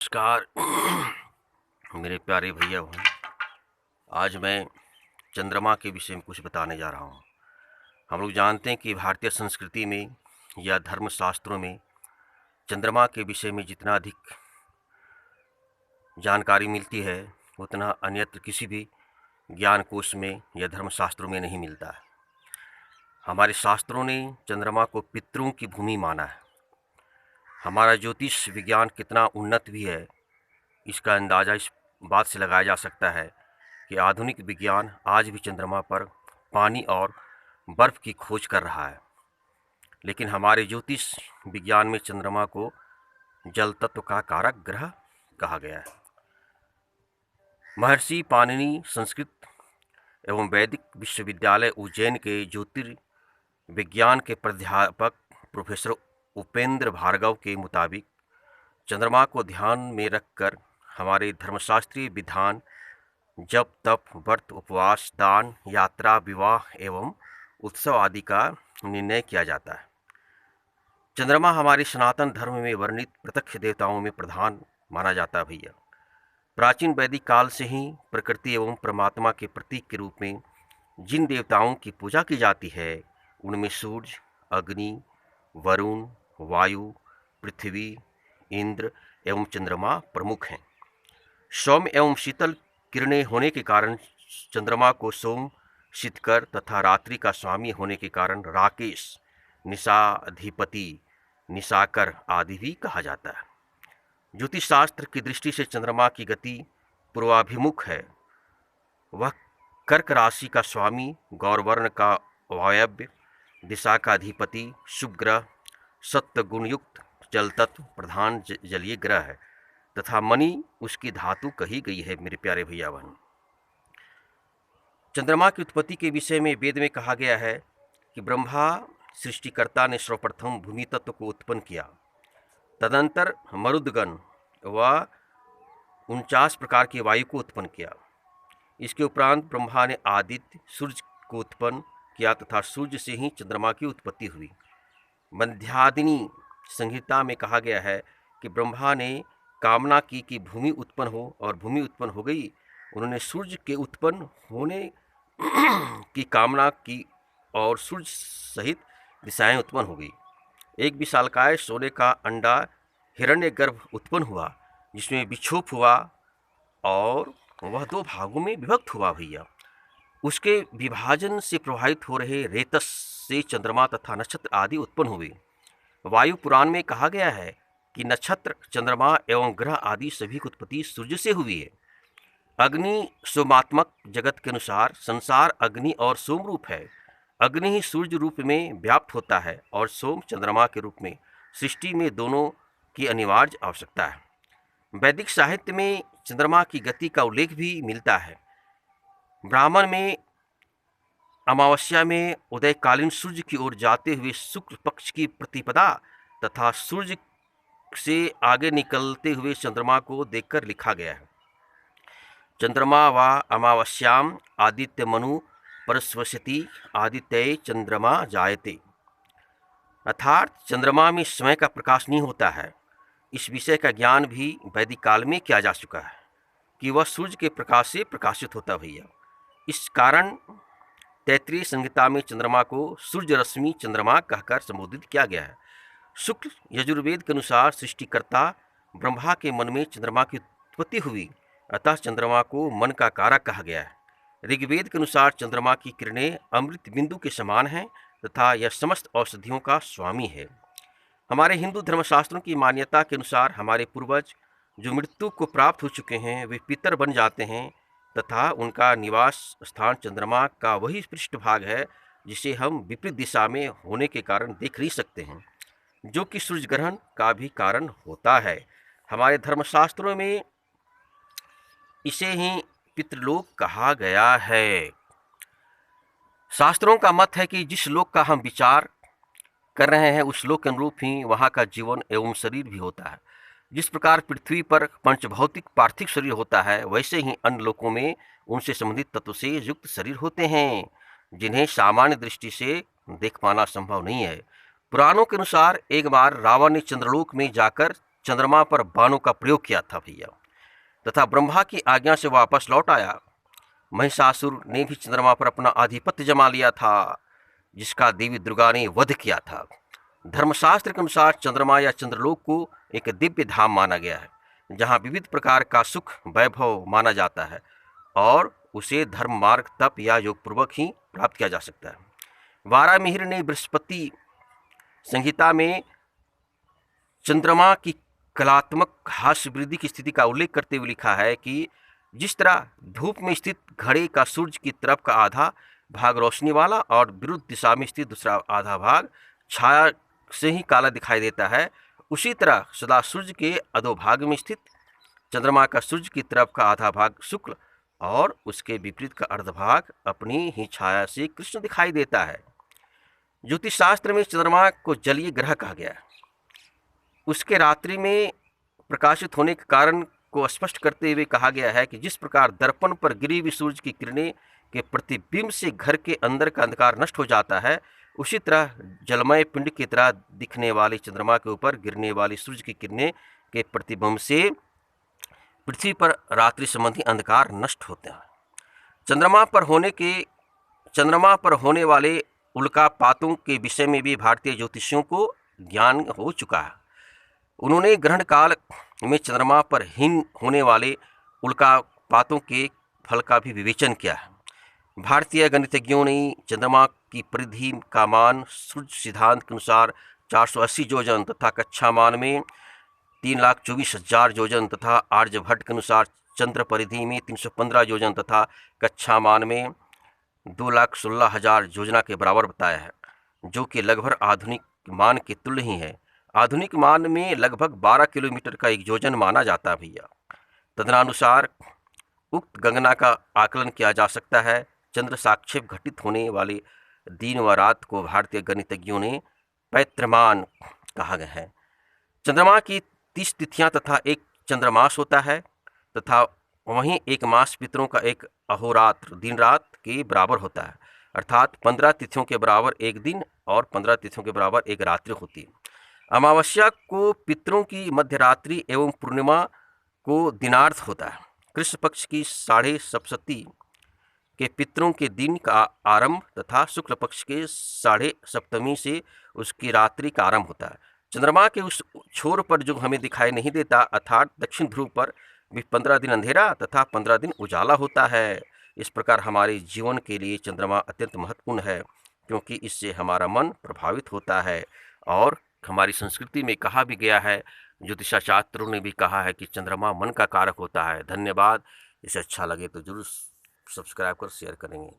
नमस्कार। मेरे प्यारे भैया बहन, आज मैं चंद्रमा के विषय में कुछ बताने जा रहा हूँ। हम लोग जानते हैं कि भारतीय संस्कृति में या धर्मशास्त्रों में चंद्रमा के विषय में जितना अधिक जानकारी मिलती है उतना अन्यत्र किसी भी ज्ञान कोश में या धर्मशास्त्रों में नहीं मिलता है। हमारे शास्त्रों ने चंद्रमा को पितरों की भूमि माना है। हमारा ज्योतिष विज्ञान कितना उन्नत भी है, इसका अंदाज़ा इस बात से लगाया जा सकता है कि आधुनिक विज्ञान आज भी चंद्रमा पर पानी और बर्फ़ की खोज कर रहा है। लेकिन हमारे ज्योतिष विज्ञान में चंद्रमा को जल तत्व का कारक ग्रह कहा गया है। महर्षि पाणिनि संस्कृत एवं वैदिक विश्वविद्यालय उज्जैन के ज्योतिर्विज्ञान के प्राध्यापक प्रोफेसर उपेंद्र भार्गव के मुताबिक चंद्रमा को ध्यान में रखकर हमारे धर्मशास्त्रीय विधान जप तप व्रत उपवास दान यात्रा विवाह एवं उत्सव आदि का निर्णय किया जाता है। चंद्रमा हमारे सनातन धर्म में वर्णित प्रत्यक्ष देवताओं में प्रधान माना जाता है भैया। प्राचीन वैदिक काल से ही प्रकृति एवं परमात्मा के प्रतीक के रूप में जिन देवताओं की पूजा की जाती है उनमें सूर्य, अग्नि, वरुण, वायु, पृथ्वी, इंद्र एवं चंद्रमा प्रमुख हैं। सौम्य एवं शीतल किरणें होने के कारण चंद्रमा को सोम, शीतकर तथा रात्रि का स्वामी होने के कारण राकेश, निशाधिपति, निशाकर आदि भी कहा जाता है। ज्योतिष शास्त्र की दृष्टि से चंद्रमा की गति पूर्वाभिमुख है। वह कर्क राशि का स्वामी, गौरवर्ण का वायव्य दिशा का अधिपति, शुभ ग्रह, सत्व गुणयुक्त जल तत्व प्रधान जलीय ग्रह है तथा मणि उसकी धातु कही गई है। मेरे प्यारे भैया बहन, चंद्रमा की उत्पत्ति के विषय में वेद में कहा गया है कि ब्रह्मा सृष्टिकर्ता ने सर्वप्रथम भूमि तत्व को उत्पन्न किया। तदंतर मरुदगण व 49 प्रकार की वायु को उत्पन्न किया। इसके उपरांत ब्रह्मा ने आदित्य सूर्य को उत्पन्न किया तथा सूर्य से ही चंद्रमा की उत्पत्ति हुई। मध्यादिनी संहिता में कहा गया है कि ब्रह्मा ने कामना की कि भूमि उत्पन्न हो और भूमि उत्पन्न हो गई। उन्होंने सूर्य के उत्पन्न होने की कामना की और सूर्य सहित दिशाएं उत्पन्न हो गई। एक विशालकाय सोने का अंडा हिरण्यगर्भ उत्पन्न हुआ जिसमें विक्षोभ हुआ और वह 2 भागों में विभक्त हुआ भैया। उसके विभाजन से प्रभावित हो रहे रेतस से चंद्रमा तथा नक्षत्र आदि उत्पन्न हुए। वायु पुराण में कहा गया है कि नक्षत्र, चंद्रमा एवं ग्रह आदि सभी की उत्पत्ति सूर्य से हुई है। अग्नि सोमात्मक जगत के अनुसार संसार अग्नि और सोम रूप है। अग्नि ही सूर्य रूप में व्याप्त होता है और सोम चंद्रमा के रूप में। सृष्टि में दोनों की अनिवार्य आवश्यकता है। वैदिक साहित्य में चंद्रमा की गति का उल्लेख भी मिलता है। ब्राह्मण में अमावस्या में उदयकालीन सूर्य की ओर जाते हुए शुक्ल पक्ष की प्रतिपदा तथा सूर्य से आगे निकलते हुए चंद्रमा को देखकर लिखा गया है। चंद्रमा व अमावस्याम आदित्य मनु परस्वस्यति आदित्य चंद्रमा जायते, अर्थात चंद्रमा में समय का प्रकाश नहीं होता है। इस विषय का ज्ञान भी वैदिक काल में किया जा चुका है कि वह सूर्य के प्रकाश से प्रकाशित होता भैया। इस कारण तैत्तिरीय संहिता में चंद्रमा को सूर्य रश्मि चंद्रमा कहकर संबोधित किया गया है। शुक्ल यजुर्वेद के अनुसार सृष्टिकर्ता ब्रह्मा के मन में चंद्रमा की उत्पत्ति हुई, अतः चंद्रमा को मन का कारक कहा गया है। ऋग्वेद के अनुसार चंद्रमा की किरणें अमृत बिंदु के समान हैं तथा यह समस्त औषधियों का स्वामी है। हमारे हिंदू धर्मशास्त्रों की मान्यता के अनुसार हमारे पूर्वज जो मृत्यु को प्राप्त हो चुके हैं वे पितर बन जाते हैं तथा उनका निवास स्थान चंद्रमा का वही पृष्ठभाग है जिसे हम विपरीत दिशा में होने के कारण देख नहीं सकते हैं, जो कि सूर्य ग्रहण का भी कारण होता है। हमारे धर्मशास्त्रों में इसे ही पितृलोक कहा गया है। शास्त्रों का मत है कि जिस लोक का हम विचार कर रहे हैं उस लोक के अनुरूप ही वहाँ का जीवन एवं शरीर भी होता है। जिस प्रकार पृथ्वी पर पंचभौतिक पार्थिव शरीर होता है वैसे ही अन्य लोकों में उनसे संबंधित तत्व से युक्त शरीर होते हैं जिन्हें सामान्य दृष्टि से देख पाना संभव नहीं है। पुराणों के अनुसार एक बार रावण ने चंद्रलोक में जाकर चंद्रमा पर बाणों का प्रयोग किया था भैया, तथा ब्रह्मा की आज्ञा से वापस लौट आया। महिषासुर ने भी चंद्रमा पर अपना आधिपत्य जमा लिया था, जिसका देवी दुर्गा ने वध किया था। धर्मशास्त्र के अनुसार चंद्रमा या चंद्रलोक को एक दिव्य धाम माना गया है, जहाँ विविध प्रकार का सुख वैभव माना जाता है और उसे धर्म मार्ग, तप या योग पूर्वक ही प्राप्त किया जा सकता है। वारामिहिर ने बृहस्पति संहिता में चंद्रमा की कलात्मक हास्य वृद्धि की स्थिति का उल्लेख करते हुए लिखा है कि जिस तरह धूप में स्थित घड़े का सूर्य की तरफ का आधा भाग रोशनी वाला और विरुद्ध दिशा में स्थित दूसरा आधा भाग छाया से ही काला दिखाई देता है, उसी तरह सदा सूर्य के अधोभाग में स्थित चंद्रमा का सूर्य की तरफ का आधा भाग शुक्ल और उसके विपरीत का अर्धभाग अपनी ही छाया से कृष्ण दिखाई देता है। ज्योतिष शास्त्र में चंद्रमा को जलीय ग्रह कहा गया है। उसके रात्रि में प्रकाशित होने के कारण को स्पष्ट करते हुए कहा गया है कि जिस प्रकार दर्पण पर गिरी हुई सूरज की किरणें के प्रतिबिंब से घर के अंदर का अंधकार नष्ट हो जाता है, उसी तरह जलमय पिंड की तरह दिखने वाले चंद्रमा के ऊपर गिरने वाली सूरज की किरणें के प्रतिबिंब से पृथ्वी पर रात्रि संबंधी अंधकार नष्ट होते हैं। चंद्रमा पर होने वाले उल्कापातों के विषय में भी भारतीय ज्योतिषियों को ज्ञान हो चुका है। उन्होंने ग्रहण काल में चंद्रमा पर हिम होने वाले उल्कापातों के फल का भी विवेचन किया है। भारतीय गणितज्ञों ने चंद्रमा की परिधि का मान सूर्य सिद्धांत के अनुसार 480 योजन तथा कक्षा मान में 3,24,000 योजन तथा आर्यभट्ट के अनुसार चंद्र परिधि में 315 योजन तथा कक्षा मान में 2,16,000 योजना के बराबर बताया है, जो कि लगभग आधुनिक मान के तुल्य ही है। आधुनिक मान में लगभग 12 किलोमीटर का एक योजन माना जाता है भैया। तदनुसार उक्त गणना का आकलन किया जा सकता है। चंद्र साक्षेप घटित होने वाले दिन व रात को भारतीय गणितज्ञों ने पैत्रमान कहा गया है। चंद्रमा की 30 तिथियां तथा एक चंद्रमास होता है तथा वहीं एक मास पितरों का एक अहोरात्र दिन रात के बराबर होता है, अर्थात 15 तिथियों के बराबर एक दिन और 15 तिथियों के बराबर एक रात्रि होती है। अमावस्या को पितरों की मध्यरात्रि एवं पूर्णिमा को दिनार्थ होता है। कृष्ण पक्ष की 7.5 के पितरों के दिन का आरंभ तथा शुक्ल पक्ष के 7.5 से उसकी रात्रि का आरंभ होता है। चंद्रमा के उस छोर पर जो हमें दिखाई नहीं देता, अर्थात दक्षिण ध्रुव पर भी 15 दिन अंधेरा तथा 15 दिन उजाला होता है। इस प्रकार हमारे जीवन के लिए चंद्रमा अत्यंत महत्वपूर्ण है, क्योंकि इससे हमारा मन प्रभावित होता है। और हमारी संस्कृति में कहा भी गया है, ज्योतिषाचार्यों ने भी कहा है कि चंद्रमा मन का कारक होता है। धन्यवाद। इसे अच्छा लगे तो जरूर सब्सक्राइब कर शेयर करेंगे।